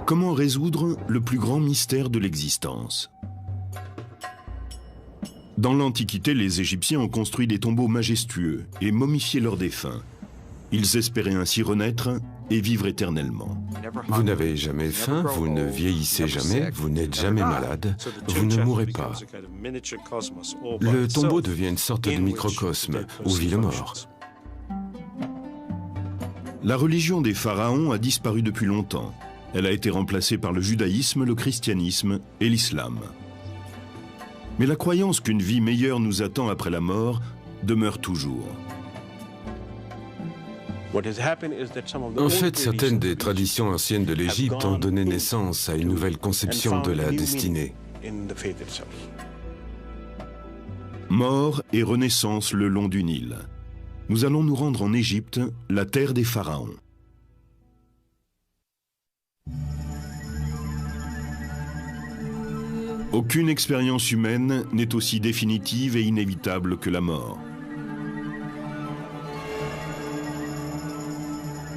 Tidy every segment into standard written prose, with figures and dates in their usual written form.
Comment résoudre le plus grand mystère de l'existence? Dans l'Antiquité, les Égyptiens ont construit des tombeaux majestueux et momifié leurs défunts. Ils espéraient ainsi renaître et vivre éternellement. Vous n'avez jamais faim, vous ne vieillissez jamais, vous n'êtes jamais malade, vous ne mourrez pas. Le tombeau devient une sorte de microcosme où vit le mort. La religion des pharaons a disparu depuis longtemps. Elle a été remplacée par le judaïsme, le christianisme et l'islam. Mais la croyance qu'une vie meilleure nous attend après la mort demeure toujours. En fait, certaines des traditions anciennes de l'Égypte ont donné naissance à une nouvelle conception de la destinée. Mort et renaissance le long du Nil. Nous allons nous rendre en Égypte, la terre des pharaons. Aucune expérience humaine n'est aussi définitive et inévitable que la mort.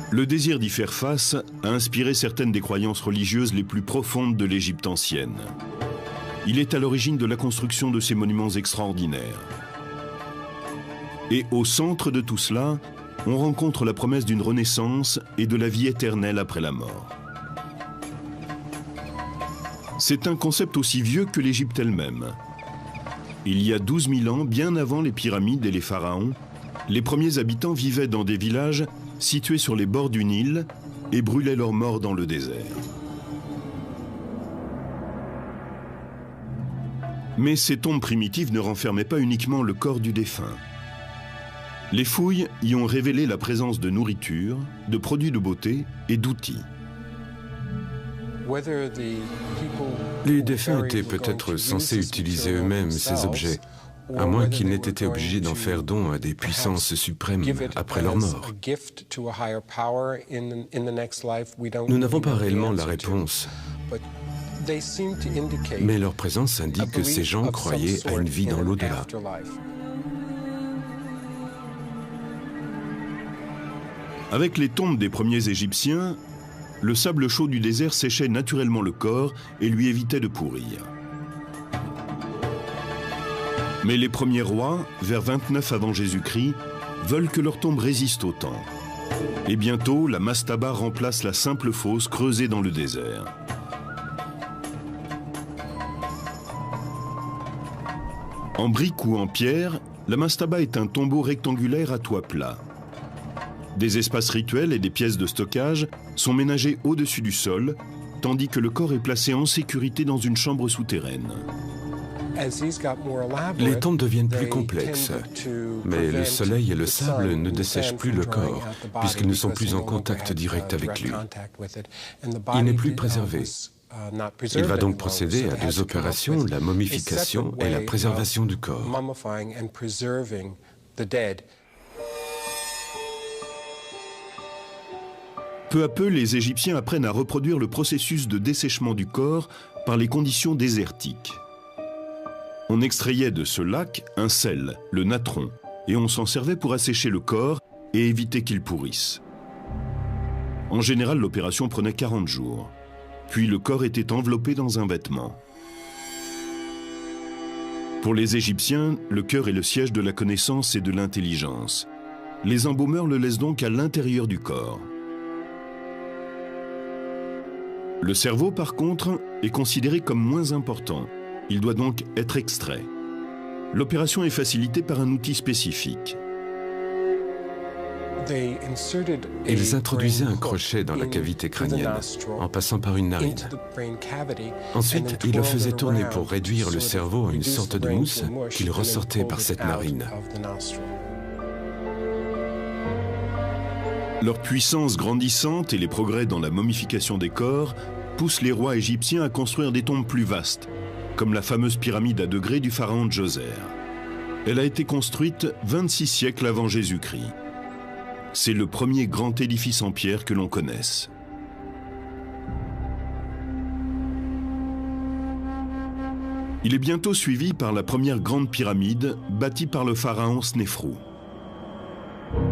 Le désir d'y faire face a inspiré certaines des croyances religieuses les plus profondes de l'Égypte ancienne. Il est à l'origine de la construction de ces monuments extraordinaires. Et au centre de tout cela, on rencontre la promesse d'une renaissance et de la vie éternelle après la mort. C'est un concept aussi vieux que l'Égypte elle-même. Il y a 12 000 ans, bien avant les pyramides et les pharaons, les premiers habitants vivaient dans des villages situés sur les bords du Nil et brûlaient leurs morts dans le désert. Mais ces tombes primitives ne renfermaient pas uniquement le corps du défunt. Les fouilles y ont révélé la présence de nourriture, de produits de beauté et d'outils. Les défunts étaient peut-être censés utiliser eux-mêmes ces objets, à moins qu'ils n'aient été obligés d'en faire don à des puissances suprêmes après leur mort. Nous n'avons pas réellement la réponse, mais leur présence indique que ces gens croyaient à une vie dans l'au-delà. Avec les tombes des premiers Égyptiens, le sable chaud du désert séchait naturellement le corps et lui évitait de pourrir. Mais les premiers rois, vers 29 avant Jésus-Christ, veulent que leur tombe résiste au temps. Et bientôt, la mastaba remplace la simple fosse creusée dans le désert. En brique ou en pierre, la mastaba est un tombeau rectangulaire à toit plat. Des espaces rituels et des pièces de stockage sont ménagés au-dessus du sol, tandis que le corps est placé en sécurité dans une chambre souterraine. Les tombes deviennent plus complexes, mais le soleil et le sable ne dessèchent plus le corps, puisqu'ils ne sont plus en contact direct avec lui. Il n'est plus préservé. Il va donc procéder à deux opérations, la momification et la préservation du corps. Peu à peu, les Égyptiens apprennent à reproduire le processus de dessèchement du corps par les conditions désertiques. On extrayait de ce lac un sel, le natron, et on s'en servait pour assécher le corps et éviter qu'il pourrisse. En général, l'opération prenait 40 jours. Puis le corps était enveloppé dans un vêtement. Pour les Égyptiens, le cœur est le siège de la connaissance et de l'intelligence. Les embaumeurs le laissent donc à l'intérieur du corps. Le cerveau, par contre, est considéré comme moins important. Il doit donc être extrait. L'opération est facilitée par un outil spécifique. Ils introduisaient un crochet dans la cavité crânienne, en passant par une narine. Ensuite, ils le faisaient tourner pour réduire le cerveau à une sorte de mousse qu'ils ressortaient par cette narine. Leur puissance grandissante et les progrès dans la momification des corps poussent les rois égyptiens à construire des tombes plus vastes, comme la fameuse pyramide à degrés du pharaon Djoser. Elle a été construite 26 siècles avant Jésus-Christ. C'est le premier grand édifice en pierre que l'on connaisse. Il est bientôt suivi par la première grande pyramide bâtie par le pharaon Snéfrou.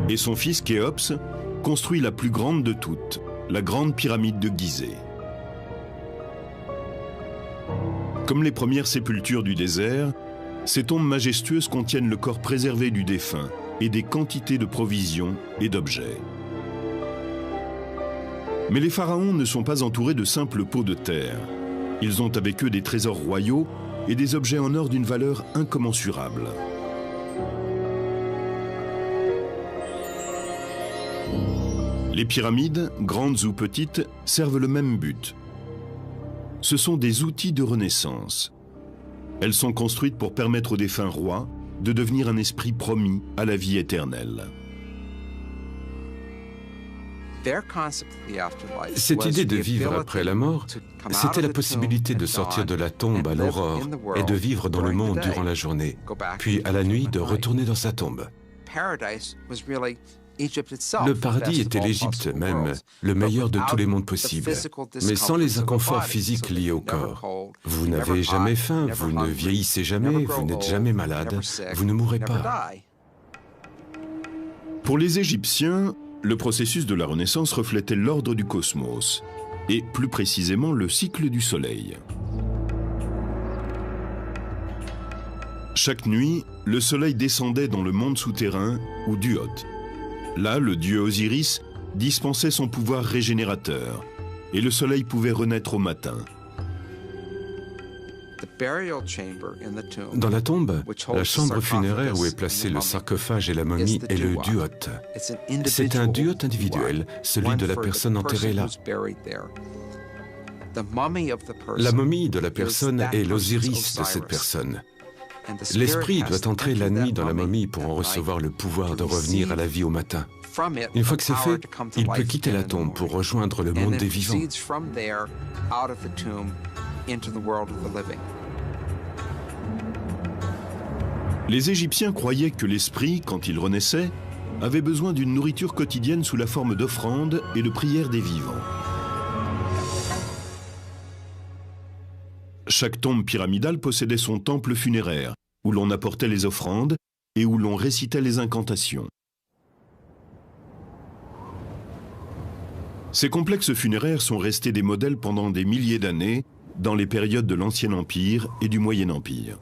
Et son fils Khéops construit la plus grande de toutes, la grande pyramide de Gizeh. Comme les premières sépultures du désert, ces tombes majestueuses contiennent le corps préservé du défunt et des quantités de provisions et d'objets. Mais les pharaons ne sont pas entourés de simples pots de terre. Ils ont avec eux des trésors royaux et des objets en or d'une valeur incommensurable. Les pyramides, grandes ou petites, servent le même but. Ce sont des outils de renaissance. Elles sont construites pour permettre aux défunts rois de devenir un esprit promis à la vie éternelle. Cette idée de vivre après la mort, c'était la possibilité de sortir de la tombe à l'aurore et de vivre dans le monde durant la journée, puis à la nuit de retourner dans sa tombe. Le paradis était l'Égypte même, le meilleur de tous les mondes possibles, mais sans les inconforts physiques liés au corps. Vous n'avez jamais faim, vous ne vieillissez jamais, vous n'êtes jamais malade, vous ne mourrez pas. Pour les Égyptiens, le processus de la Renaissance reflétait l'ordre du cosmos, et plus précisément le cycle du Soleil. Chaque nuit, le Soleil descendait dans le monde souterrain, ou Duot. Là, le dieu Osiris dispensait son pouvoir régénérateur, et le Soleil pouvait renaître au matin. Dans la tombe, la chambre funéraire où est placé le sarcophage et la momie est le duot. C'est un duot individuel, celui de la personne enterrée là. La momie de la personne est l'Osiris de cette personne. L'esprit doit entrer la nuit dans la momie pour en recevoir le pouvoir de revenir à la vie au matin. Une fois que c'est fait, il peut quitter la tombe pour rejoindre le monde des vivants. Les Égyptiens croyaient que l'esprit, quand il renaissait, avait besoin d'une nourriture quotidienne sous la forme d'offrandes et de prières des vivants. Chaque tombe pyramidale possédait son temple funéraire, où l'on apportait les offrandes et où l'on récitait les incantations. Ces complexes funéraires sont restés des modèles pendant des milliers d'années dans les périodes de l'Ancien Empire et du Moyen Empire.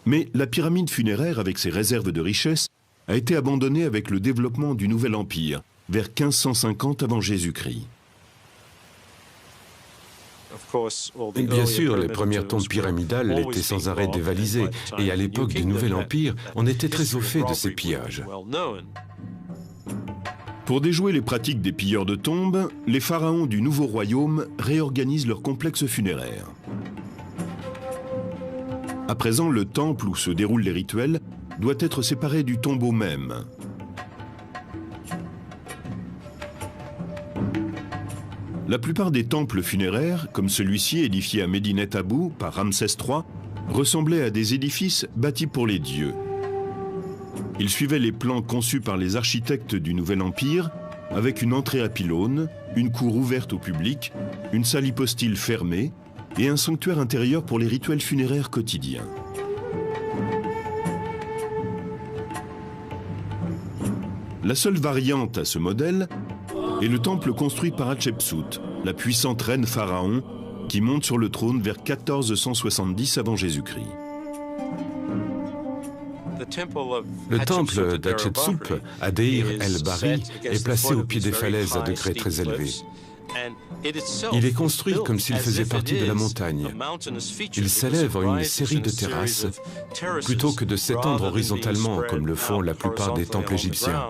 Mais la pyramide funéraire, avec ses réserves de richesses, a été abandonnée avec le développement du Nouvel Empire, vers 1550 avant Jésus-Christ. Bien sûr, les premières tombes pyramidales étaient sans arrêt dévalisées, et à l'époque du Nouvel Empire, on était très au fait de ces pillages. Pour déjouer les pratiques des pilleurs de tombes, les pharaons du Nouveau Royaume réorganisent leurs complexes funéraires. À présent, le temple où se déroulent les rituels doit être séparé du tombeau même. La plupart des temples funéraires, comme celui-ci édifié à Médinet Abou par Ramsès III, ressemblaient à des édifices bâtis pour les dieux. Ils suivaient les plans conçus par les architectes du Nouvel Empire, avec une entrée à pylônes, une cour ouverte au public, une salle hypostyle fermée et un sanctuaire intérieur pour les rituels funéraires quotidiens. La seule variante à ce modèle est le temple construit par Hatshepsut, la puissante reine pharaon qui monte sur le trône vers 1470 avant Jésus-Christ. Le temple d'Hatshepsut, à Deir el-Bahri, est placé au pied des falaises à degrés très élevés. Il est construit comme s'il faisait partie de la montagne. Il s'élève en une série de terrasses, plutôt que de s'étendre horizontalement comme le font la plupart des temples égyptiens.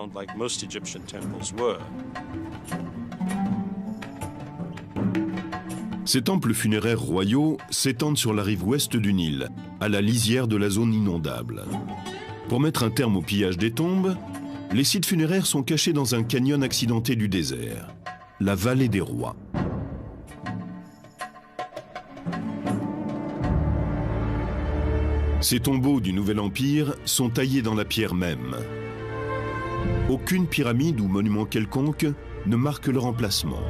Ces temples funéraires royaux s'étendent sur la rive ouest du Nil, à la lisière de la zone inondable. Pour mettre un terme au pillage des tombes, les sites funéraires sont cachés dans un canyon accidenté du désert, la vallée des rois. Ces tombeaux du Nouvel Empire sont taillés dans la pierre même. Aucune pyramide ou monument quelconque ne marque leur emplacement.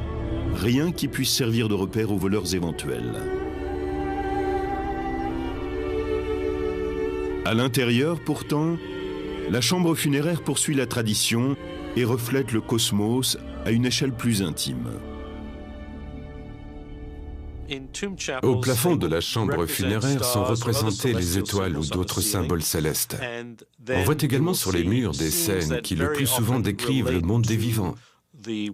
Rien qui puisse servir de repère aux voleurs éventuels. À l'intérieur, pourtant, la chambre funéraire poursuit la tradition et reflète le cosmos à une échelle plus intime. Au plafond de la chambre funéraire sont représentées les étoiles ou d'autres symboles célestes. On voit également sur les murs des scènes qui le plus souvent décrivent le monde des vivants. Le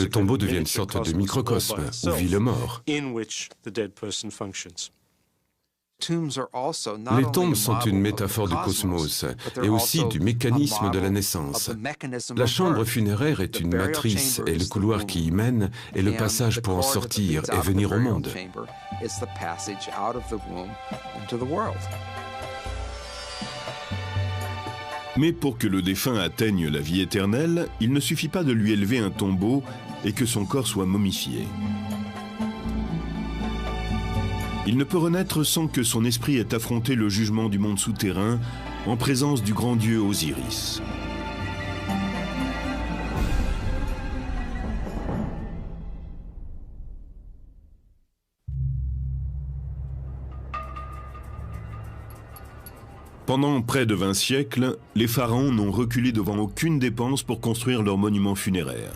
tombeau devient une sorte de microcosme où vit le mort. Les tombes sont une métaphore du cosmos et aussi du mécanisme de la naissance. La chambre funéraire est une matrice et le couloir qui y mène est le passage pour en sortir et venir au monde. Mais pour que le défunt atteigne la vie éternelle, il ne suffit pas de lui élever un tombeau et que son corps soit momifié. Il ne peut renaître sans que son esprit ait affronté le jugement du monde souterrain en présence du grand dieu Osiris. Pendant près de 20 siècles, les pharaons n'ont reculé devant aucune dépense pour construire leur monument funéraire.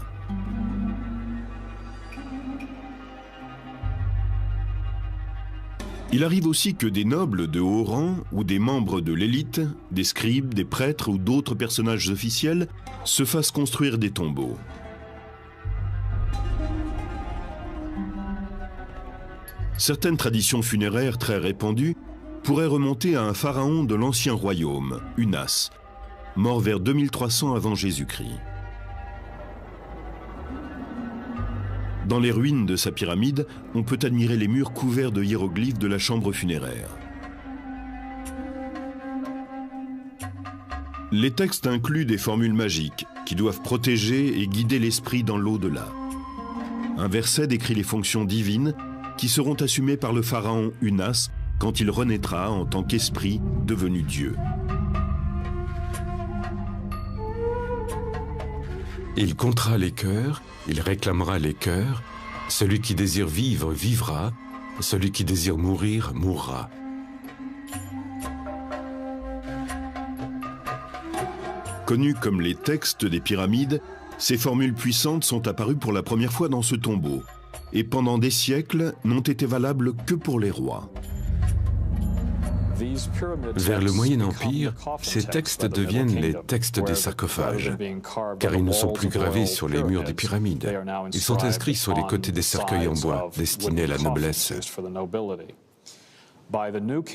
Il arrive aussi que des nobles de haut rang ou des membres de l'élite, des scribes, des prêtres ou d'autres personnages officiels se fassent construire des tombeaux. Certaines traditions funéraires très répandues pourraient remonter à un pharaon de l'ancien royaume, Unas, mort vers 2300 avant Jésus-Christ. Dans les ruines de sa pyramide, on peut admirer les murs couverts de hiéroglyphes de la chambre funéraire. Les textes incluent des formules magiques qui doivent protéger et guider l'esprit dans l'au-delà. Un verset décrit les fonctions divines qui seront assumées par le pharaon Unas quand il renaîtra en tant qu'esprit devenu Dieu. Il comptera les cœurs, il réclamera les cœurs. Celui qui désire vivre, vivra. Celui qui désire mourir, mourra. Connus comme les textes des pyramides, ces formules puissantes sont apparues pour la première fois dans ce tombeau et pendant des siècles n'ont été valables que pour les rois. Vers le Moyen Empire, ces textes deviennent les textes des sarcophages, car ils ne sont plus gravés sur les murs des pyramides. Ils sont inscrits sur les côtés des cercueils en bois, destinés à la noblesse.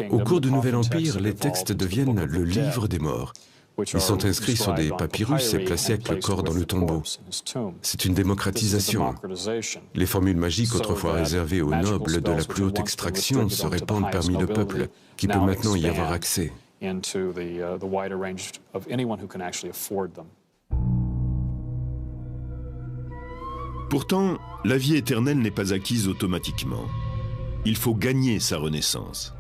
Au cours du Nouvel Empire, les textes deviennent le livre des morts. Ils sont inscrits sur des papyrus et placés avec le corps dans le tombeau. C'est une démocratisation. Les formules magiques autrefois réservées aux nobles de la plus haute extraction se répandent parmi le peuple, qui peut maintenant y avoir accès. Pourtant, la vie éternelle n'est pas acquise automatiquement. Il faut gagner sa renaissance.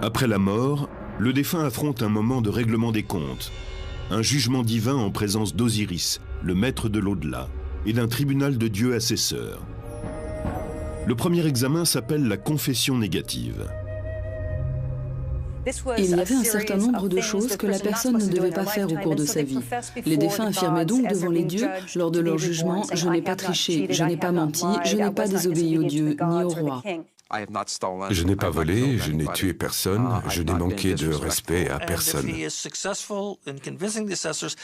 Après la mort, le défunt affronte un moment de règlement des comptes, un jugement divin en présence d'Osiris, le maître de l'au-delà, et d'un tribunal de Dieu assesseur. Le premier examen s'appelle la confession négative. Il y avait un certain nombre de choses que la personne ne devait pas faire au cours de sa vie. Les défunts affirmaient donc devant les dieux, lors de leur jugement, « Je n'ai pas triché, je n'ai pas menti, je n'ai pas désobéi aux dieux ni au roi. » Je n'ai pas volé, je n'ai tué personne, je n'ai manqué de respect à personne.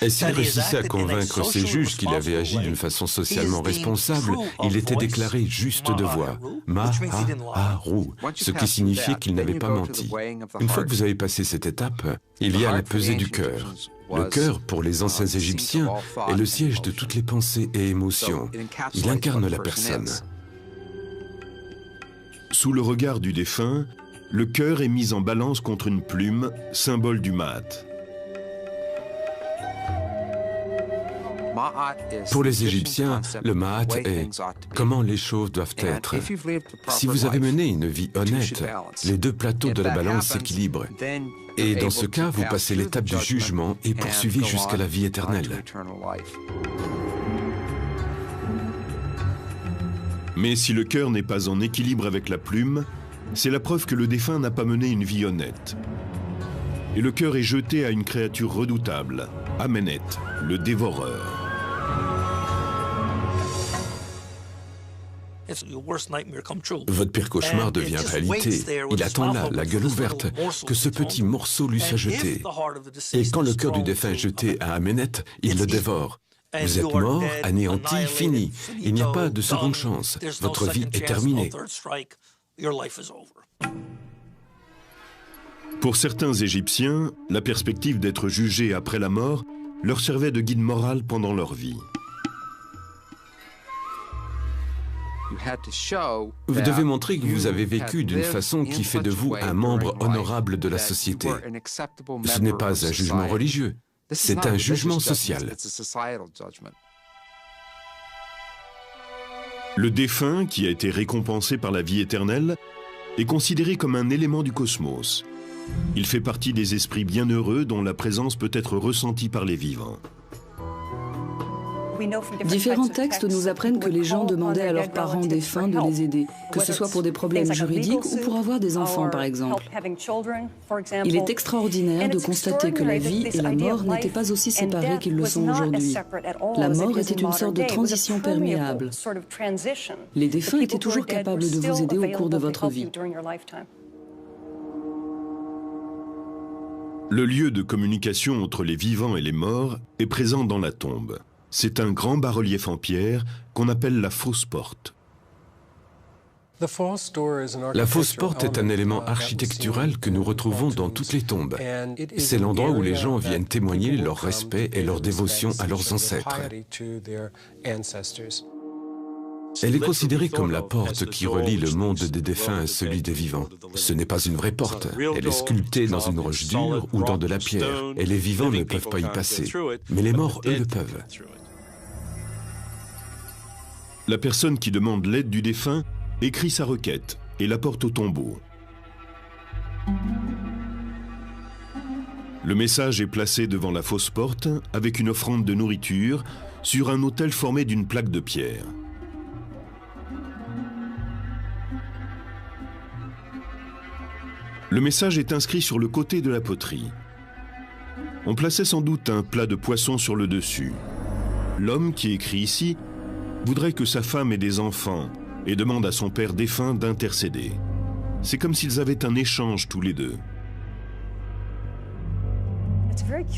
Et s'il réussissait à convaincre ses juges qu'il avait agi d'une façon socialement responsable, il était déclaré juste de voix, Ma'aru, ce qui signifiait qu'il n'avait pas menti. Une fois que vous avez passé cette étape, il y a la pesée du cœur. Le cœur, pour les anciens Égyptiens, est le siège de toutes les pensées et émotions. Il incarne la personne. Sous le regard du défunt, le cœur est mis en balance contre une plume, symbole du Ma'at. Pour les Égyptiens, le Ma'at est comment les choses doivent être. Si vous avez mené une vie honnête, les deux plateaux de la balance s'équilibrent. Et dans ce cas, vous passez l'étape du jugement et poursuivez jusqu'à la vie éternelle. Mais si le cœur n'est pas en équilibre avec la plume, c'est la preuve que le défunt n'a pas mené une vie honnête. Et le cœur est jeté à une créature redoutable, Amenet, le dévoreur. Votre pire cauchemar devient réalité. Il attend là, la gueule ouverte, que ce petit morceau lui soit jeté. Et quand le cœur du défunt est jeté à Amenet, il le dévore. Vous êtes mort, anéanti, fini. Il n'y a pas de seconde chance. Votre vie est terminée. Pour certains Égyptiens, la perspective d'être jugés après la mort leur servait de guide moral pendant leur vie. Vous devez montrer que vous avez vécu d'une façon qui fait de vous un membre honorable de la société. Ce n'est pas un jugement religieux, c'est un jugement social. Le défunt, qui a été récompensé par la vie éternelle, est considéré comme un élément du cosmos. Il fait partie des esprits bienheureux dont la présence peut être ressentie par les vivants. Différents textes nous apprennent que les gens demandaient à leurs parents défunts de les aider, que ce soit pour des problèmes juridiques ou pour avoir des enfants, par exemple. Il est extraordinaire de constater que la vie et la mort n'étaient pas aussi séparées qu'ils le sont aujourd'hui. La mort était une sorte de transition perméable. Les défunts étaient toujours capables de vous aider au cours de votre vie. Le lieu de communication entre les vivants et les morts est présent dans la tombe. C'est un grand bas-relief en pierre qu'on appelle la fausse porte. La fausse porte est un élément architectural que nous retrouvons dans toutes les tombes. C'est l'endroit où les gens viennent témoigner leur respect et leur dévotion à leurs ancêtres. Elle est considérée comme la porte qui relie le monde des défunts à celui des vivants. Ce n'est pas une vraie porte. Elle est sculptée dans une roche dure ou dans de la pierre, et les vivants ne peuvent pas y passer. Mais les morts, eux, le peuvent. La personne qui demande l'aide du défunt écrit sa requête et la porte au tombeau. Le message est placé devant la fausse porte avec une offrande de nourriture sur un autel formé d'une plaque de pierre. Le message est inscrit sur le côté de la poterie. On plaçait sans doute un plat de poisson sur le dessus. L'homme qui écrit ici voudrait que sa femme ait des enfants et demande à son père défunt d'intercéder. C'est comme s'ils avaient un échange tous les deux.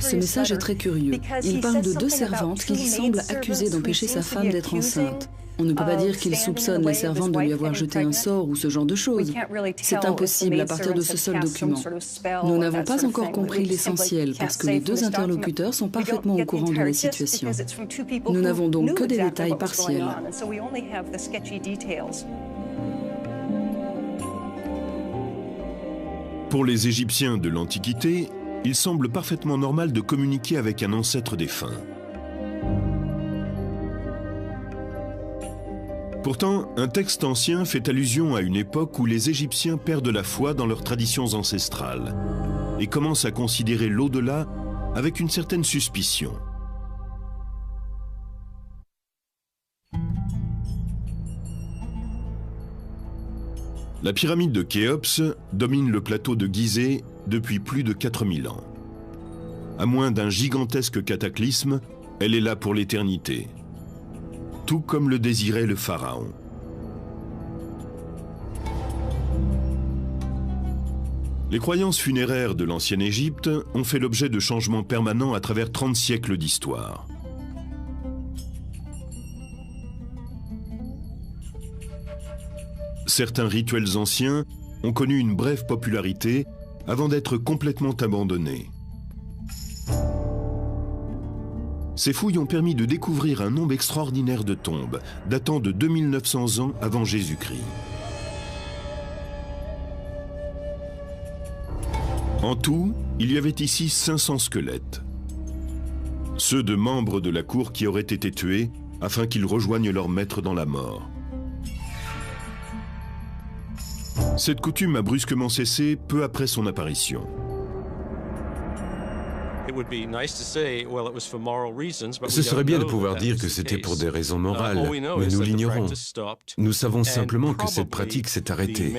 Ce message est très curieux. Il parle de deux servantes qu'il semble accuser d'empêcher sa femme d'être enceinte. On ne peut pas dire qu'il soupçonne les servantes de lui avoir jeté un sort ou ce genre de choses. C'est impossible à partir de ce seul document. Nous n'avons pas encore compris l'essentiel parce que les deux interlocuteurs sont parfaitement au courant de la situation. Nous n'avons donc que des détails partiels. Pour les Égyptiens de l'Antiquité, il semble parfaitement normal de communiquer avec un ancêtre défunt. Pourtant, un texte ancien fait allusion à une époque où les Égyptiens perdent la foi dans leurs traditions ancestrales et commencent à considérer l'au-delà avec une certaine suspicion. La pyramide de Khéops domine le plateau de Gizeh depuis plus de 4000 ans. À moins d'un gigantesque cataclysme, elle est là pour l'éternité. Tout comme le désirait le pharaon. Les croyances funéraires de l'ancienne Égypte ont fait l'objet de changements permanents à travers 30 siècles d'histoire. Certains rituels anciens ont connu une brève popularité avant d'être complètement abandonnés. Ces fouilles ont permis de découvrir un nombre extraordinaire de tombes, datant de 2900 ans avant Jésus-Christ. En tout, il y avait ici 500 squelettes. Ceux de membres de la cour qui auraient été tués afin qu'ils rejoignent leur maître dans la mort. Cette coutume a brusquement cessé peu après son apparition. Ce serait bien de pouvoir dire que c'était pour des raisons morales, mais nous l'ignorons. Nous savons simplement que cette pratique s'est arrêtée.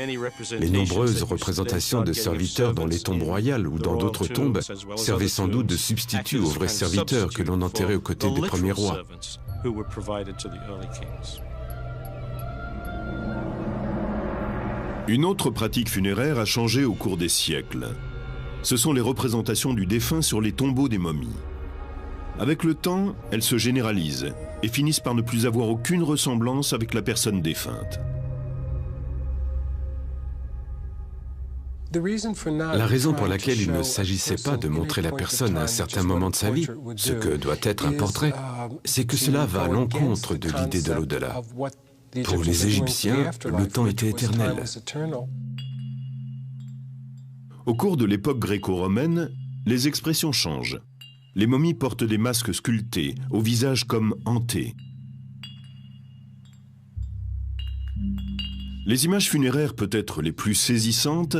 Les nombreuses représentations de serviteurs dans les tombes royales ou dans d'autres tombes servaient sans doute de substitut aux vrais serviteurs que l'on enterrait aux côtés des premiers rois. Une autre pratique funéraire a changé au cours des siècles. Ce sont les représentations du défunt sur les tombeaux des momies. Avec le temps, elles se généralisent et finissent par ne plus avoir aucune ressemblance avec la personne défunte. La raison pour laquelle il ne s'agissait pas de montrer la personne à un certain moment de sa vie, ce que doit être un portrait, c'est que cela va à l'encontre de l'idée de l'au-delà. Pour les Égyptiens, le temps était éternel. Au cours de l'époque gréco-romaine, les expressions changent. Les momies portent des masques sculptés, au visage comme hantés. Les images funéraires peut-être les plus saisissantes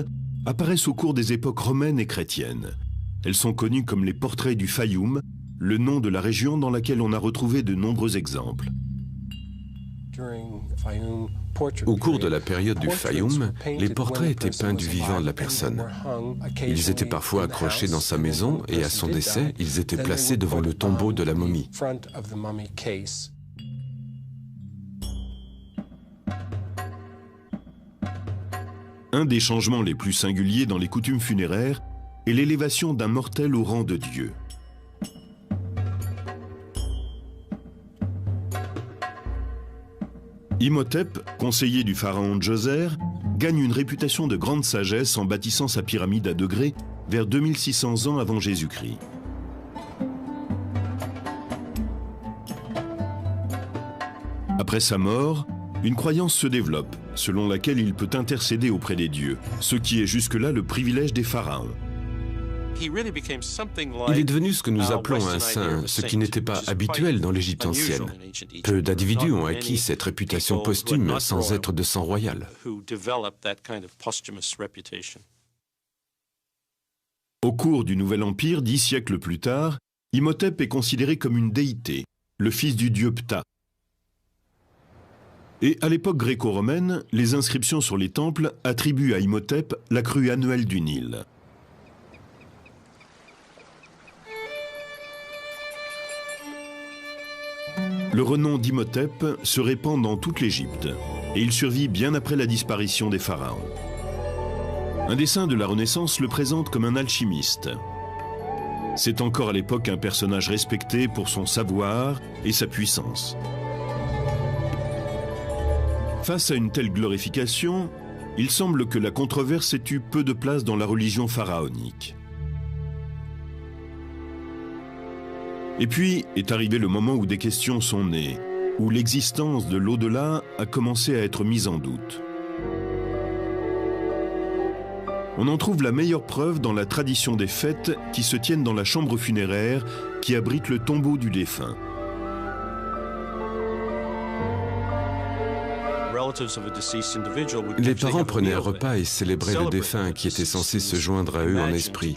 apparaissent au cours des époques romaines et chrétiennes. Elles sont connues comme les portraits du Fayoum, le nom de la région dans laquelle on a retrouvé de nombreux exemples. Au cours de la période du Fayoum, les portraits étaient peints du vivant de la personne. Ils étaient parfois accrochés dans sa maison et à son décès, ils étaient placés devant le tombeau de la momie. Un des changements les plus singuliers dans les coutumes funéraires est l'élévation d'un mortel au rang de Dieu. Imhotep, conseiller du pharaon Djoser, gagne une réputation de grande sagesse en bâtissant sa pyramide à degrés vers 2600 ans avant Jésus-Christ. Après sa mort, une croyance se développe, selon laquelle il peut intercéder auprès des dieux, ce qui est jusque-là le privilège des pharaons. Il est devenu ce que nous appelons un saint, ce qui n'était pas habituel dans l'Égypte ancienne. Peu d'individus ont acquis cette réputation posthume sans être de sang royal. Au cours du Nouvel Empire, 10 siècles plus tard, Imhotep est considéré comme une déité, le fils du dieu Ptah. Et à l'époque gréco-romaine, les inscriptions sur les temples attribuent à Imhotep la crue annuelle du Nil. Le renom d'Imhotep se répand dans toute l'Égypte et il survit bien après la disparition des pharaons. Un dessin de la Renaissance le présente comme un alchimiste. C'est encore à l'époque un personnage respecté pour son savoir et sa puissance. Face à une telle glorification, il semble que la controverse ait eu peu de place dans la religion pharaonique. Et puis est arrivé le moment où des questions sont nées, où l'existence de l'au-delà a commencé à être mise en doute. On en trouve la meilleure preuve dans la tradition des fêtes qui se tiennent dans la chambre funéraire qui abrite le tombeau du défunt. Les parents prenaient un repas et célébraient le défunt qui était censé se joindre à eux en esprit.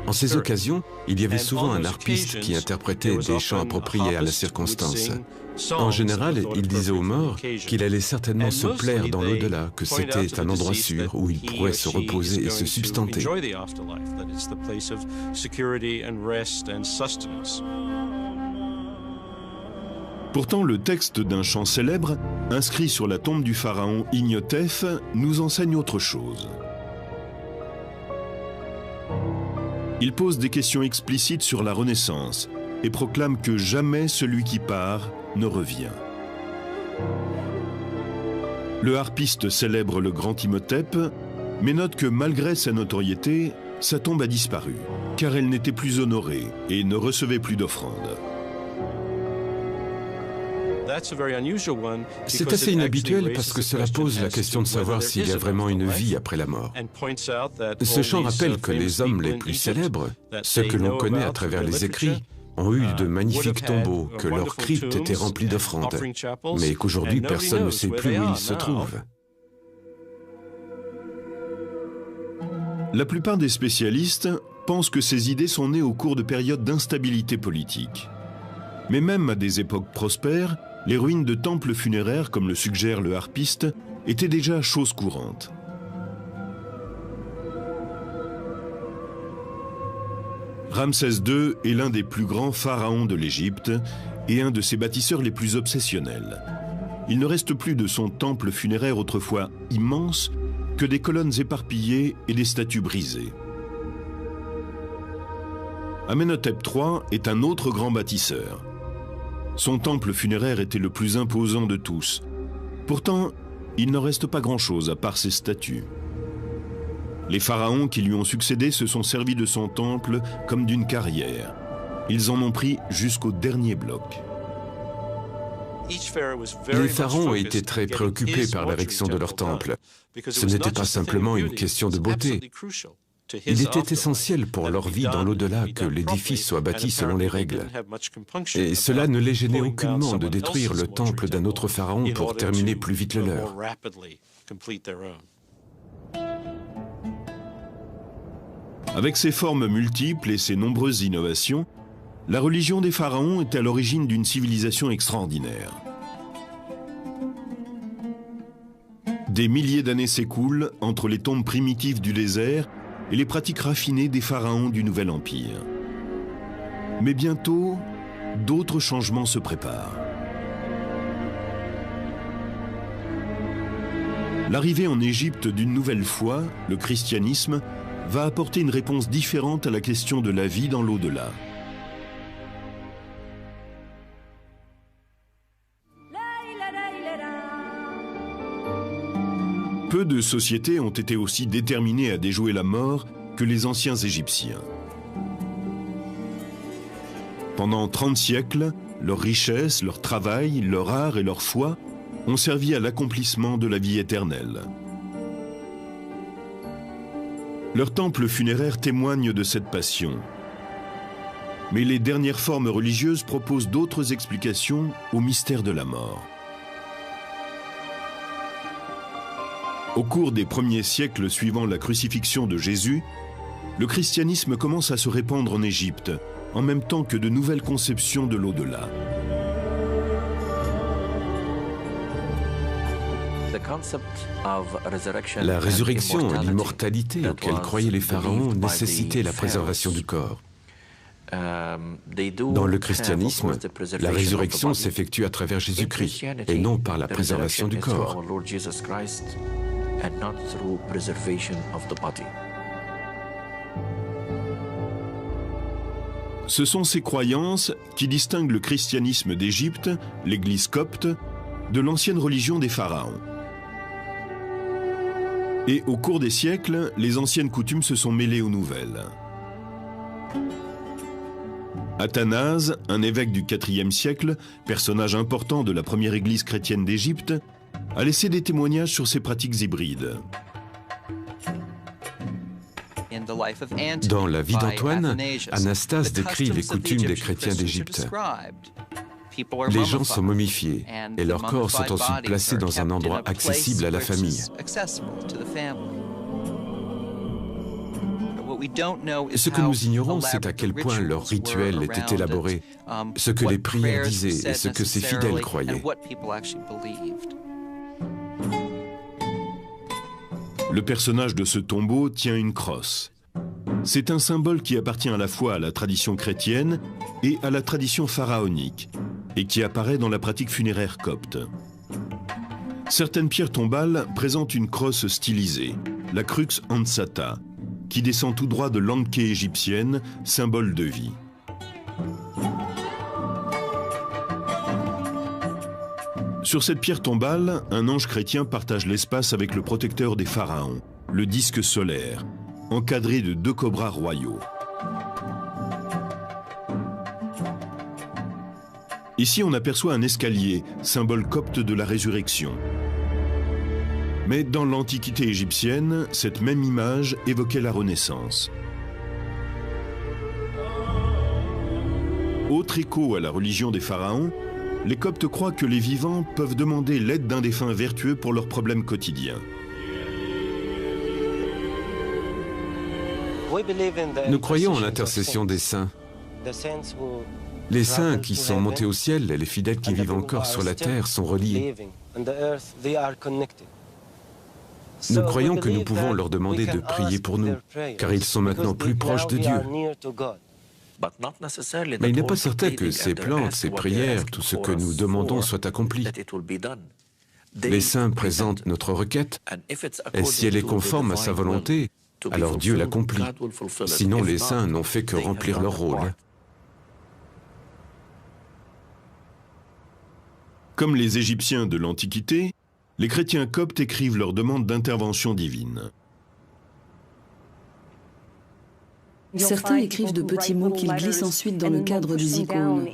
En ces occasions, il y avait souvent un harpiste qui interprétait des chants appropriés à la circonstance. En général, il disait aux morts qu'il allait certainement se plaire dans l'au-delà, que c'était un endroit sûr où il pourrait se reposer et se substanter. Pourtant, le texte d'un chant célèbre, inscrit sur la tombe du pharaon Ignotef, nous enseigne autre chose. Il pose des questions explicites sur la Renaissance et proclame que jamais celui qui part ne revient. Le harpiste célèbre le grand Imhotep, mais note que malgré sa notoriété, sa tombe a disparu, car elle n'était plus honorée et ne recevait plus d'offrandes. C'est assez inhabituel parce que cela pose la question de savoir s'il y a vraiment une vie après la mort. Ce chant rappelle que les hommes les plus célèbres, ceux que l'on connaît à travers les écrits, ont eu de magnifiques tombeaux, que leurs cryptes étaient remplies d'offrandes, mais qu'aujourd'hui personne ne sait plus où ils se trouvent. La plupart des spécialistes pense que ces idées sont nées au cours de périodes d'instabilité politique. Mais même à des époques prospères, les ruines de temples funéraires, comme le suggère le harpiste, étaient déjà chose courante. Ramsès II est l'un des plus grands pharaons de l'Égypte et un de ses bâtisseurs les plus obsessionnels. Il ne reste plus de son temple funéraire autrefois immense que des colonnes éparpillées et des statues brisées. Amenhotep III est un autre grand bâtisseur. Son temple funéraire était le plus imposant de tous. Pourtant, il n'en reste pas grand-chose à part ses statues. Les pharaons qui lui ont succédé se sont servis de son temple comme d'une carrière. Ils en ont pris jusqu'au dernier bloc. Les pharaons étaient très préoccupés par l'érection de leur temple. Ce n'était pas simplement une question de beauté. Il était essentiel pour leur vie dans l'au-delà que l'édifice soit bâti selon les règles. Et cela ne les gênait aucunement de détruire le temple d'un autre pharaon pour terminer plus vite le leur. Avec ses formes multiples et ses nombreuses innovations, la religion des pharaons est à l'origine d'une civilisation extraordinaire. Des milliers d'années s'écoulent entre les tombes primitives du désert et les pratiques raffinées des pharaons du Nouvel Empire. Mais bientôt, d'autres changements se préparent. L'arrivée en Égypte d'une nouvelle foi, le christianisme, va apporter une réponse différente à la question de la vie dans l'au-delà. Peu de sociétés ont été aussi déterminées à déjouer la mort que les anciens Égyptiens. Pendant 30 siècles, leur richesse, leur travail, leur art et leur foi ont servi à l'accomplissement de la vie éternelle. Leurs temples funéraires témoignent de cette passion. Mais les dernières formes religieuses proposent d'autres explications au mystère de la mort. Au cours des premiers siècles suivant la crucifixion de Jésus, le christianisme commence à se répandre en Égypte, en même temps que de nouvelles conceptions de l'au-delà. La résurrection et l'immortalité auxquelles croyaient les pharaons nécessitaient la préservation du corps. Dans le christianisme, la résurrection s'effectue à travers Jésus-Christ et non par la préservation du corps. Ce sont ces croyances qui distinguent le christianisme d'Égypte, l'Église copte, de l'ancienne religion des pharaons. Et au cours des siècles, les anciennes coutumes se sont mêlées aux nouvelles. Athanase, un évêque du IVe siècle, personnage important de la première église chrétienne d'Égypte, a laissé des témoignages sur ces pratiques hybrides. Dans la vie d'Antoine, Anastase décrit les coutumes des chrétiens d'Égypte. Les gens sont momifiés et leurs corps sont ensuite placés dans un endroit accessible à la famille. Ce que nous ignorons, c'est à quel point leur rituel était élaboré, ce que les prières disaient et ce que ces fidèles croyaient. Le personnage de ce tombeau tient une crosse. C'est un symbole qui appartient à la fois à la tradition chrétienne et à la tradition pharaonique, et qui apparaît dans la pratique funéraire copte. Certaines pierres tombales présentent une crosse stylisée, la crux ansata, qui descend tout droit de l'anké égyptienne, symbole de vie. Sur cette pierre tombale, un ange chrétien partage l'espace avec le protecteur des pharaons, le disque solaire, encadré de 2 cobras royaux. Ici, on aperçoit un escalier, symbole copte de la résurrection. Mais dans l'Antiquité égyptienne, cette même image évoquait la Renaissance. Autre écho à la religion des pharaons, les Coptes croient que les vivants peuvent demander l'aide d'un défunt vertueux pour leurs problèmes quotidiens. Nous croyons en l'intercession des saints. Les saints qui sont montés au ciel et les fidèles qui vivent encore sur la terre sont reliés. Nous croyons que nous pouvons leur demander de prier pour nous, car ils sont maintenant plus proches de Dieu. Mais il n'est pas certain que ces plaintes, ces prières, tout ce que nous demandons soit accompli. Les saints présentent notre requête, et si elle est conforme à sa volonté, alors Dieu l'accomplit. Sinon, les saints n'ont fait que remplir leur rôle. Comme les Égyptiens de l'Antiquité, les chrétiens coptes écrivent leurs demandes d'intervention divine. Certains écrivent de petits mots qu'ils glissent ensuite dans le cadre des icônes.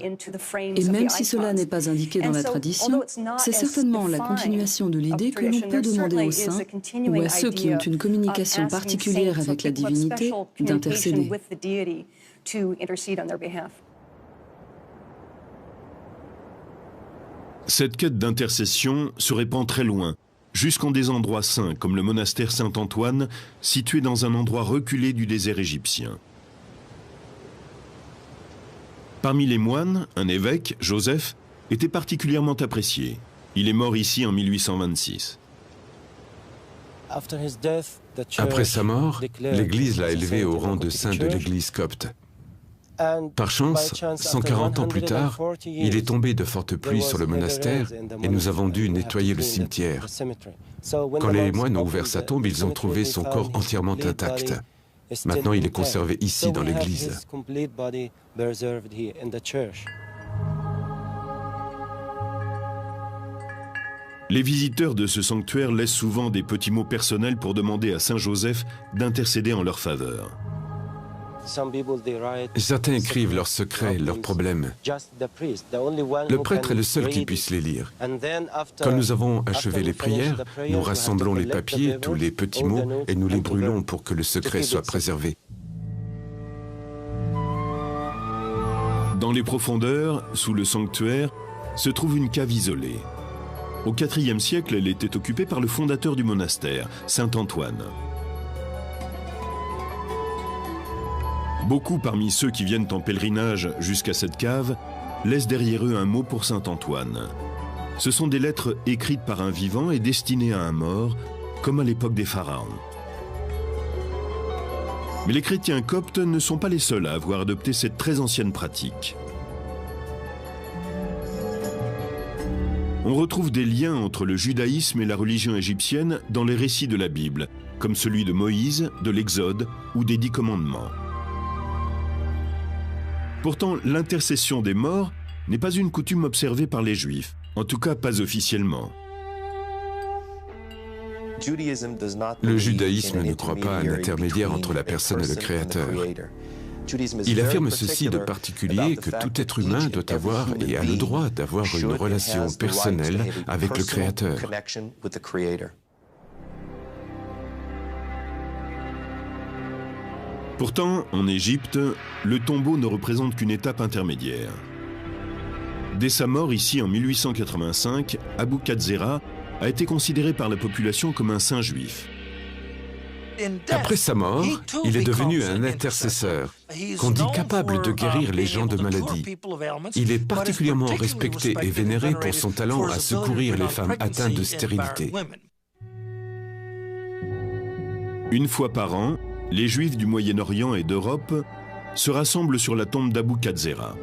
Et même si cela n'est pas indiqué dans la tradition, c'est certainement la continuation de l'idée que l'on peut demander aux saints ou à ceux qui ont une communication particulière avec la divinité d'intercéder. Cette quête d'intercession se répand très loin, jusqu'en des endroits saints comme le monastère Saint-Antoine, situé dans un endroit reculé du désert égyptien. Parmi les moines, un évêque, Joseph, était particulièrement apprécié. Il est mort ici en 1826. Après sa mort, l'Église l'a élevé au rang de saint de l'Église copte. Par chance, 140 ans plus tard, il est tombé de fortes pluies sur le monastère et nous avons dû nettoyer le cimetière. Quand les moines ont ouvert sa tombe, ils ont trouvé son corps entièrement intact. Maintenant, il est conservé ici dans l'église. Les visiteurs de ce sanctuaire laissent souvent des petits mots personnels pour demander à Saint Joseph d'intercéder en leur faveur. Certains écrivent leurs secrets, leurs problèmes. Le prêtre est le seul qui puisse les lire. Quand nous avons achevé les prières, nous rassemblons les papiers, tous les petits mots, et nous les brûlons pour que le secret soit préservé. Dans les profondeurs, sous le sanctuaire, se trouve une cave isolée. Au IVe siècle, elle était occupée par le fondateur du monastère, Saint Antoine. Beaucoup parmi ceux qui viennent en pèlerinage jusqu'à cette cave laissent derrière eux un mot pour Saint Antoine. Ce sont des lettres écrites par un vivant et destinées à un mort, comme à l'époque des pharaons. Mais les chrétiens coptes ne sont pas les seuls à avoir adopté cette très ancienne pratique. On retrouve des liens entre le judaïsme et la religion égyptienne dans les récits de la Bible, comme celui de Moïse, de l'Exode ou des 10 commandements. Pourtant, l'intercession des morts n'est pas une coutume observée par les Juifs, en tout cas pas officiellement. Le judaïsme ne croit pas à un intermédiaire entre la personne et le Créateur. Il affirme ceci de particulier que tout être humain doit avoir et a le droit d'avoir une relation personnelle avec le Créateur. Pourtant, en Égypte, le tombeau ne représente qu'une étape intermédiaire. Dès sa mort ici en 1885, Abou Katzera a été considéré par la population comme un saint juif. Après sa mort, il est devenu un intercesseur, qu'on dit capable de guérir les gens de maladies. Il est particulièrement respecté et vénéré pour son talent à secourir les femmes atteintes de stérilité. Une fois par an, les Juifs du Moyen-Orient et d'Europe se rassemblent sur la tombe d'Abou Katzera.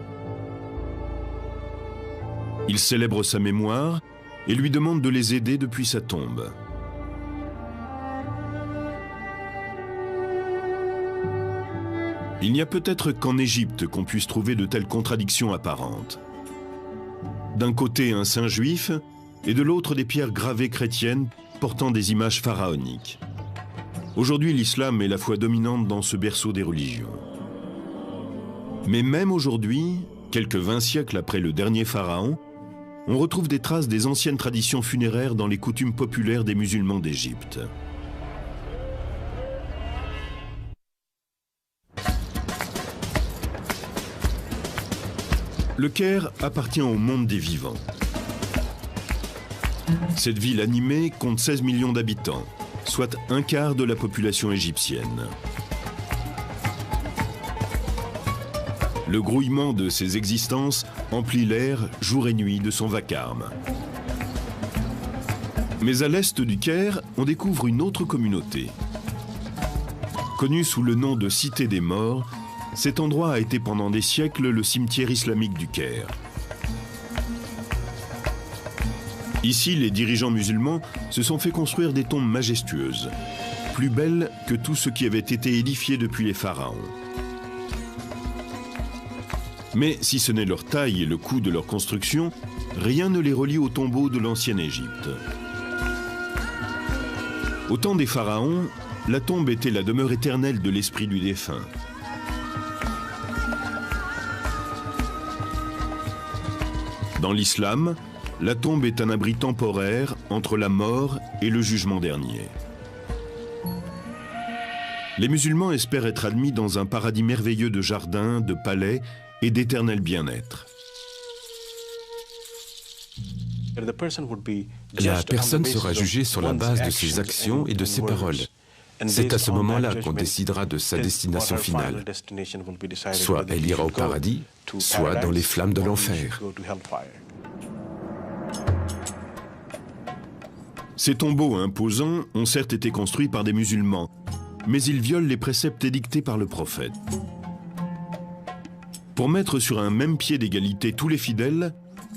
Ils célèbrent sa mémoire et lui demandent de les aider depuis sa tombe. Il n'y a peut-être qu'en Égypte qu'on puisse trouver de telles contradictions apparentes. D'un côté un saint juif et de l'autre des pierres gravées chrétiennes portant des images pharaoniques. Aujourd'hui, l'islam est la foi dominante dans ce berceau des religions. Mais même aujourd'hui, quelques 20 siècles après le dernier pharaon, on retrouve des traces des anciennes traditions funéraires dans les coutumes populaires des musulmans d'Égypte. Le Caire appartient au monde des vivants. Cette ville animée compte 16 millions d'habitants, soit un quart de la population égyptienne. Le grouillement de ces existences emplit l'air jour et nuit de son vacarme. Mais à l'est du Caire, on découvre une autre communauté. Connue sous le nom de Cité des Morts, cet endroit a été pendant des siècles le cimetière islamique du Caire. Ici, les dirigeants musulmans se sont fait construire des tombes majestueuses, plus belles que tout ce qui avait été édifié depuis les pharaons. Mais si ce n'est leur taille et le coût de leur construction, rien ne les relie aux tombeaux de l'ancienne Égypte. Au temps des pharaons, la tombe était la demeure éternelle de l'esprit du défunt. Dans l'islam, la tombe est un abri temporaire entre la mort et le jugement dernier. Les musulmans espèrent être admis dans un paradis merveilleux de jardins, de palais et d'éternel bien-être. La personne sera jugée sur la base de ses actions et de ses paroles. C'est à ce moment-là qu'on décidera de sa destination finale. Soit elle ira au paradis, soit dans les flammes de l'enfer. Ces tombeaux imposants ont certes été construits par des musulmans, mais ils violent les préceptes édictés par le prophète. Pour mettre sur un même pied d'égalité tous les fidèles,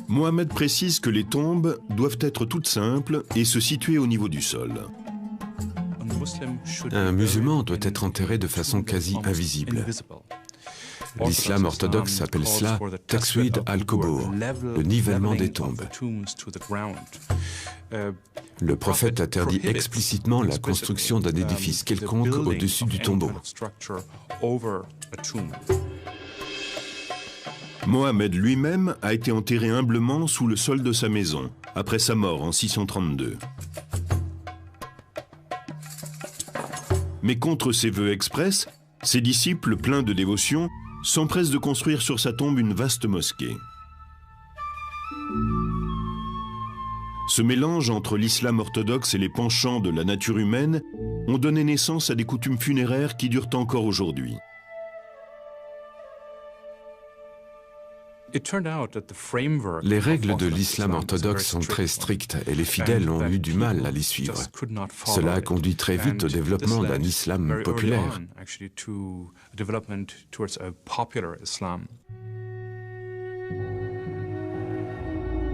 Mohammed précise que les tombes doivent être toutes simples et se situer au niveau du sol. Un musulman doit être enterré de façon quasi invisible. L'islam orthodoxe appelle cela « Takswid al-Qubur », le nivellement des tombes. Le prophète interdit explicitement la construction d'un édifice quelconque au-dessus du tombeau. Mohammed lui-même a été enterré humblement sous le sol de sa maison, après sa mort en 632. Mais contre ses vœux express, ses disciples, pleins de dévotion, s'empressent de construire sur sa tombe une vaste mosquée. Ce mélange entre l'islam orthodoxe et les penchants de la nature humaine ont donné naissance à des coutumes funéraires qui durent encore aujourd'hui. Les règles de l'islam orthodoxe sont très strictes et les fidèles ont eu du mal à les suivre. Cela a conduit très vite au développement d'un islam populaire.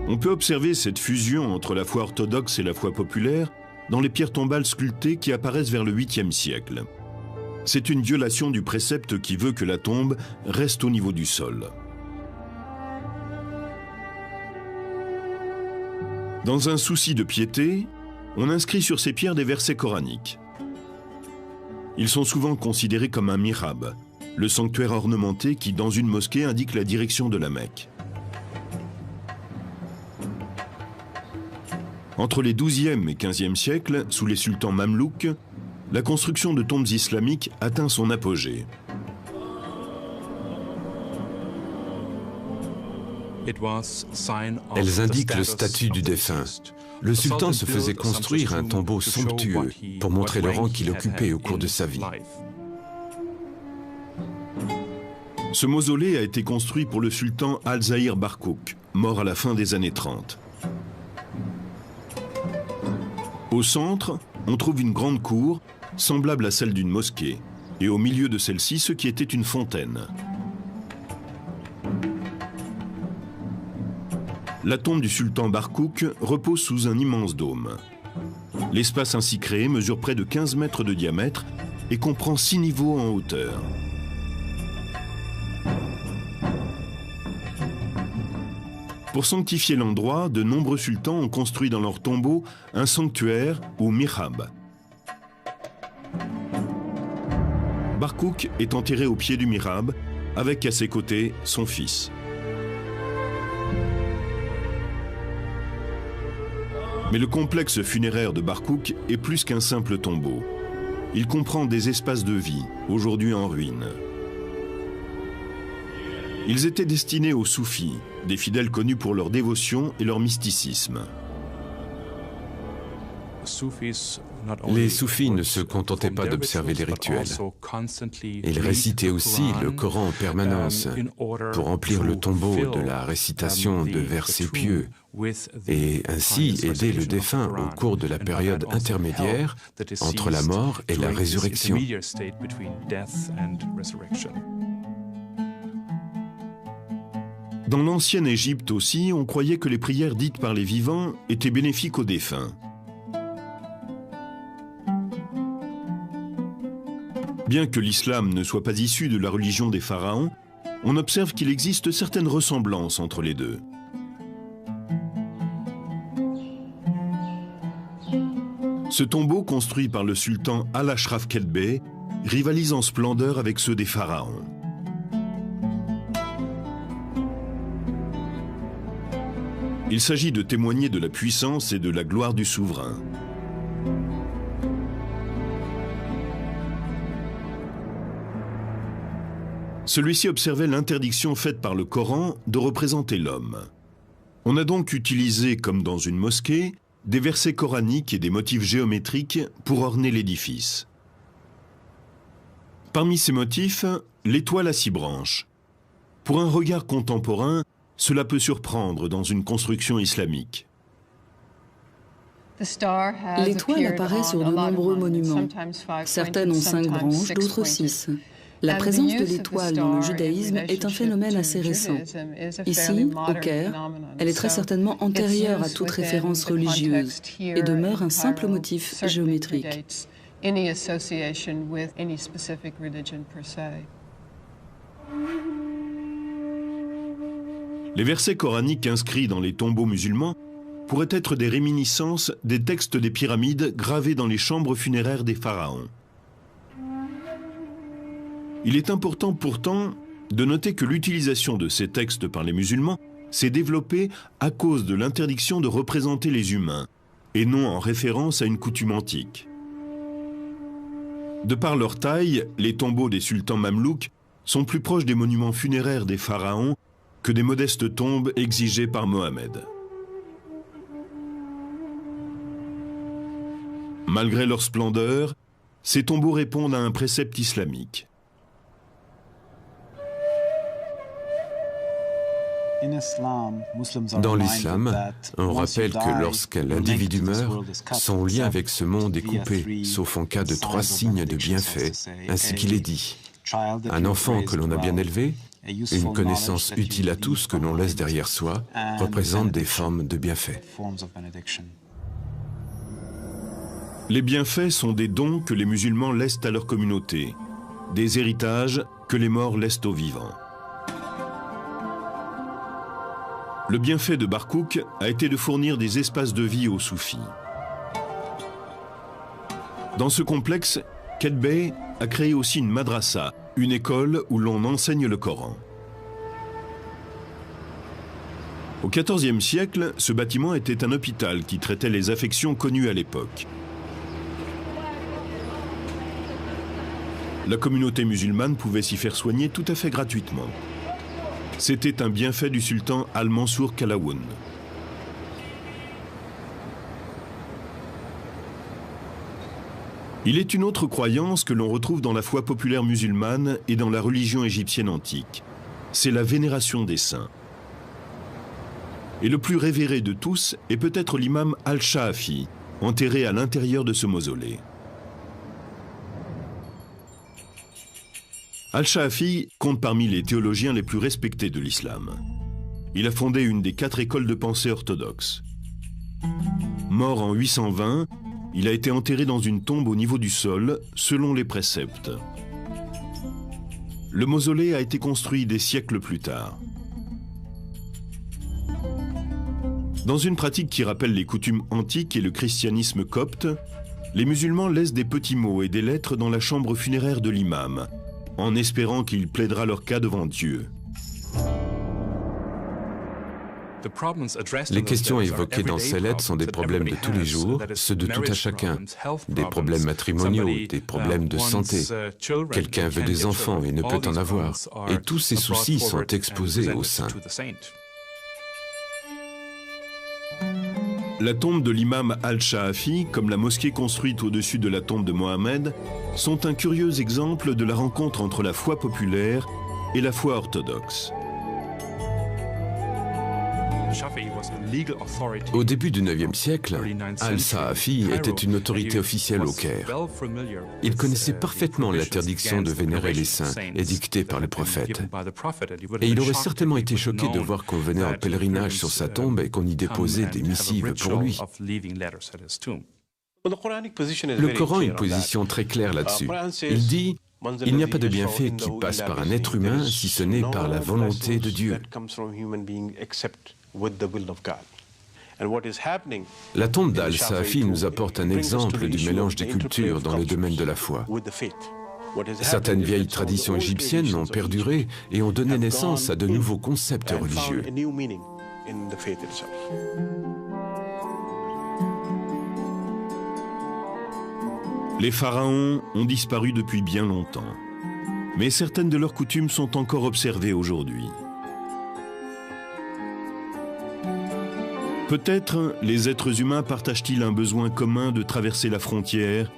On peut observer cette fusion entre la foi orthodoxe et la foi populaire dans les pierres tombales sculptées qui apparaissent vers le 8e siècle. C'est une violation du précepte qui veut que la tombe reste au niveau du sol. Dans un souci de piété, on inscrit sur ces pierres des versets coraniques. Ils sont souvent considérés comme un mihrab, le sanctuaire ornementé qui, dans une mosquée, indique la direction de la Mecque. Entre les XIIe et XVe siècles, sous les sultans mamelouks, la construction de tombes islamiques atteint son apogée. Elles indiquent le statut du défunt. Le sultan se faisait construire un tombeau somptueux pour montrer le rang qu'il occupait au cours de sa vie. Ce mausolée a été construit pour le sultan Al-Zahir Barkouk, mort à la fin des années 30. Au centre, on trouve une grande cour, semblable à celle d'une mosquée, et au milieu de celle-ci, ce qui était une fontaine. La tombe du sultan Barkouk repose sous un immense dôme. L'espace ainsi créé mesure près de 15 mètres de diamètre et comprend 6 niveaux en hauteur. Pour sanctifier l'endroit, de nombreux sultans ont construit dans leur tombeau un sanctuaire ou mihrab. Barkouk est enterré au pied du mihrab, avec à ses côtés son fils. Mais le complexe funéraire de Barkouk est plus qu'un simple tombeau. Il comprend des espaces de vie, aujourd'hui en ruine. Ils étaient destinés aux soufis, des fidèles connus pour leur dévotion et leur mysticisme. Les soufis ne se contentaient pas d'observer les rituels. Ils récitaient aussi le Coran en permanence pour remplir le tombeau de la récitation de versets pieux et ainsi aider le défunt au cours de la période intermédiaire entre la mort et la résurrection. Dans l'ancienne Égypte aussi, on croyait que les prières dites par les vivants étaient bénéfiques aux défunts. Bien que l'islam ne soit pas issu de la religion des pharaons, on observe qu'il existe certaines ressemblances entre les deux. Ce tombeau, construit par le sultan Al-Ashraf Kelbey, rivalise en splendeur avec ceux des pharaons. Il s'agit de témoigner de la puissance et de la gloire du souverain. Celui-ci observait l'interdiction faite par le Coran de représenter l'homme. On a donc utilisé, comme dans une mosquée, des versets coraniques et des motifs géométriques pour orner l'édifice. Parmi ces motifs, l'étoile à 6 branches. Pour un regard contemporain, cela peut surprendre dans une construction islamique. L'étoile apparaît sur de nombreux monuments. Certaines ont 5 branches, d'autres 6. La présence de l'étoile dans le judaïsme est un phénomène assez récent. Ici, au Caire, elle est très certainement antérieure à toute référence religieuse et demeure un simple motif géométrique. Les versets coraniques inscrits dans les tombeaux musulmans pourraient être des réminiscences des textes des pyramides gravés dans les chambres funéraires des pharaons. Il est important pourtant de noter que l'utilisation de ces textes par les musulmans s'est développée à cause de l'interdiction de représenter les humains, et non en référence à une coutume antique. De par leur taille, les tombeaux des sultans mamelouks sont plus proches des monuments funéraires des pharaons que des modestes tombes exigées par Mohammed. Malgré leur splendeur, ces tombeaux répondent à un précepte islamique. Dans l'islam, on rappelle que lorsqu'un individu meurt, son lien avec ce monde est coupé, sauf en cas de 3 signes de bienfait, ainsi qu'il est dit. Un enfant que l'on a bien élevé, une connaissance utile à tous que l'on laisse derrière soi, représente des formes de bienfaits. Les bienfaits sont des dons que les musulmans laissent à leur communauté, des héritages que les morts laissent aux vivants. Le bienfait de Barkouk a été de fournir des espaces de vie aux soufis. Dans ce complexe, Kelbey a créé aussi une madrasa, une école où l'on enseigne le Coran. Au XIVe siècle, ce bâtiment était un hôpital qui traitait les affections connues à l'époque. La communauté musulmane pouvait s'y faire soigner tout à fait gratuitement. C'était un bienfait du sultan Al-Mansour Qalawun. Il est une autre croyance que l'on retrouve dans la foi populaire musulmane et dans la religion égyptienne antique. C'est la vénération des saints. Et le plus révéré de tous est peut-être l'imam Al-Shaafi, enterré à l'intérieur de ce mausolée. Al-Shaafi compte parmi les théologiens les plus respectés de l'islam. Il a fondé une des 4 écoles de pensée orthodoxes. Mort en 820, il a été enterré dans une tombe au niveau du sol, selon les préceptes. Le mausolée a été construit des siècles plus tard. Dans une pratique qui rappelle les coutumes antiques et le christianisme copte, les musulmans laissent des petits mots et des lettres dans la chambre funéraire de l'imam, en espérant qu'il plaidera leur cas devant Dieu. Les questions évoquées dans ces lettres sont des problèmes de tous les jours, ceux de tout à chacun. Des problèmes matrimoniaux, des problèmes de santé. Quelqu'un veut des enfants et ne peut en avoir. Et tous ces soucis sont exposés aux saints. La tombe de l'imam Al-Shaafi, comme la mosquée construite au-dessus de la tombe de Mohammed, sont un curieux exemple de la rencontre entre la foi populaire et la foi orthodoxe. Au début du IXe siècle, Al-Shaafi était une autorité officielle au Caire. Il connaissait parfaitement l'interdiction de vénérer les saints édictée par le prophète. Et il aurait certainement été choqué de voir qu'on venait en pèlerinage sur sa tombe et qu'on y déposait des missives pour lui. Le Coran a une position très claire là-dessus. Il dit « Il n'y a pas de bienfait qui passe par un être humain si ce n'est par la volonté de Dieu ». La tombe d'Al-Shaafi nous apporte un exemple du mélange des cultures dans le domaine de la foi. Certaines vieilles traditions égyptiennes ont perduré et ont donné naissance à de nouveaux concepts religieux. Les pharaons ont disparu depuis bien longtemps, mais certaines de leurs coutumes sont encore observées aujourd'hui. Peut-être les êtres humains partagent-ils un besoin commun de traverser la frontière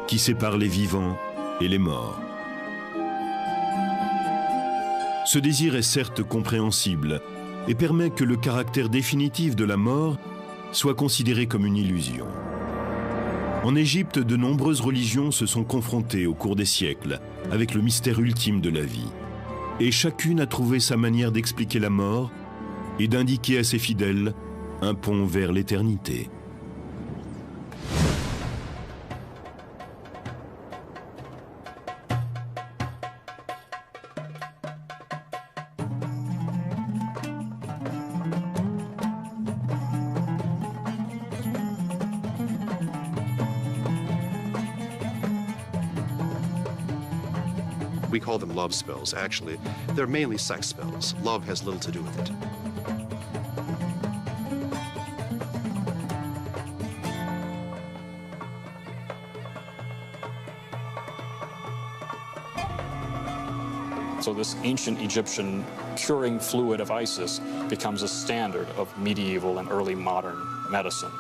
qui sépare les vivants et les morts. Ce désir est certes compréhensible et permet que le caractère définitif de la mort soit considéré comme une illusion. En Égypte, de nombreuses religions se sont confrontées au cours des siècles avec le mystère ultime de la vie. Et chacune a trouvé sa manière d'expliquer la mort et d'indiquer à ses fidèles un pont vers l'éternité. We call them love spells. Actually, they're mainly sex spells. Love has little to do with it. So this ancient Egyptian curing fluid of Isis becomes a standard of medieval and early modern medicine.